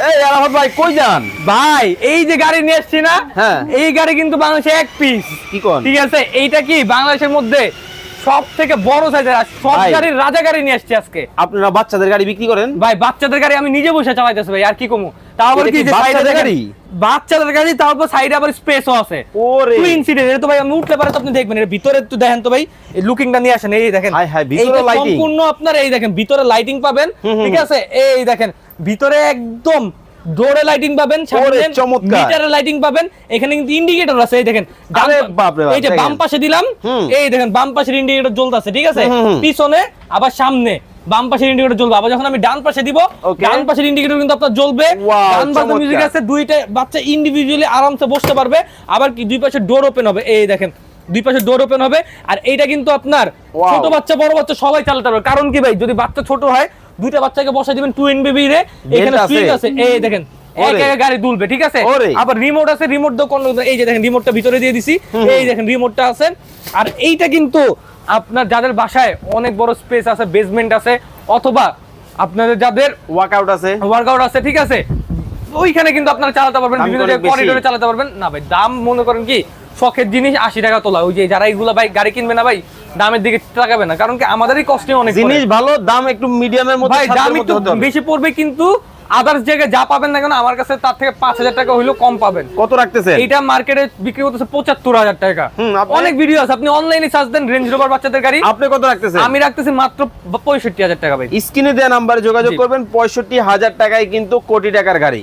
এই আরাফাত ভাই কই যান? ভাই এই যে গাড়ি নিয়ে এসছি না, হ্যাঁ। এই গাড়ি কিন্তু বাংলাদেশে এক পিস। কি কোন? ঠিক আছে, এইটা কি বাংলাদেশের মধ্যে সব থেকে বড় সাইজের সব ভাই। গাড়ির রাজা গাড়ি নিয়ে এসছি আজকে। আপনারা বাচ্চাদের গাড়ি বিক্রি করেন? ভাই বাচ্চাদের গাড়ি আমি নিজে বসে চালাইতেছি ভাই, আর কি কমু। তারপর এটা কি কি যে বাচ্চাদের সাইডে গাড়ি? বাচ্চাদের গাড়ি, তারপর সাইডে আবার স্পেসও আছে। ওরে টুইন সিটের, এটা তো ভাই আমি উঠলে পারে তো আপনি দেখবেন। এর ভিতরে একটু দেখেন তো ভাই, এই লুকিংটা নিয়ে আসেন। এই দেখেন, হাই হাই, ভিতরে এইটা lighting। সম্পূর্ণ আপনার এই দেখেন ভিতরে লাইটিং পাবেন। হুম, হুম। ঠিক আছে, এই দেখেন ভিতরে একদম ডোরে লাইটিং পাবেন, ওরে, চমৎকার। মিটারে লাইটিং পাবেন। এখানে কিন্তু ইন্ডিকেটর আছে, এই দেখেন আরে বাপ রে বাপ, এই যে দেখেন। বাম পাশে দিলাম, হুম। এই দেখেন বাম পাশের ইন্ডিকেটর জ্বলতেছে। ঠিক আছে, হুম, হুম। পিছনে আবার সামনে বাম পাশের ইন্ডিকেটর জ্বলবে। আবার যখন আমি ডান পাশে দিব, Okay. ডান পাশের ইন্ডিকেটর কিন্তু আপনার জ্বলবে। Wow, গান বাজনা চমৎকার। মিউজিক আছে, দুইটা বাচ্চা ইন্ডিভিজুয়ালি আরামসে বসতে পারবে। আবার কি দুই পাশে ডোর ওপেন হবে, এই দেখেন দুই পাশে ডোর ওপেন হবে। আর এইটা কিন্তু আপনার Wow. ছোট বাচ্চা বড় বাচ্চা সবাই চালাতে পারবে। কারণ কি ভাই, যদি বাচ্চা ছোট হয় দুইটা বাচ্চাকে বসাই দিবেন টুইন বেবি রে, এখানে আছে। সুইচ আছে, এই দেখেন ওরে। এক গাড়ি দুলবে। ঠিক আছে, ওরে। আবার রিমোট আছে, রিমোট দাও কোন, এই যে দেখেন রিমোটটা ভিতরে দিয়ে দিছি, এই দেখেন রিমোটটা আছে। আর এইটা কিন্তু আপনার যাদের বাসায় অনেক বড় স্পেস আছে, বেসমেন্ট আছে, অথবা আপনাদের যাদের ওয়ার্কআউট আছে। ওয়ার্কআউট আছে, ঠিক আছে, ওইখানে কিন্তু আপনারা চালাতে পারবেন, দাম বিভিন্ন অনেক জায়গায় বেশি। করিডোরে চালাতে পারবেন। না ভাই দাম মনে করেন কি শখের জিনিস 80 টাকা তোলা। ওই যে যারা এইগুলা ভাই গাড়ি কিনবে না ভাই, দামের দিকে তাকাবে না, কারণ কি আমাদেরই কষ্টে অনেক পড়ে। জিনিস ভালো, দাম একটু মিডিয়ামের মধ্যে, ভাই দাম সাধ্যের একটু মধ্যে হতে হবে। বেশি পড়বে, কিন্তু আদার্স জায়গায় যা পাবেন না কেন আমার কাছে তার থেকে 5000 টাকা হইলেও কম পাবেন। কত রাখতেছেন? এইটা মার্কেটে বিক্রি করতেছে 75000 টাকা। হুম, আপনি- অনেক ভিডিও আছে, আপনি অনলাইনে সার্চ দেন রেঞ্জ রোভার বাচ্চাদের গাড়ি, আপনি কত রাখতেছেন? আমি রাখতেছি মাত্র 65000 টাকা ভাই। স্ক্রিনে দেওয়া নাম্বারে যোগাযোগ জি। করবেন। 65,000 টাকায় কিন্তু কোটি টাকার গাড়ি।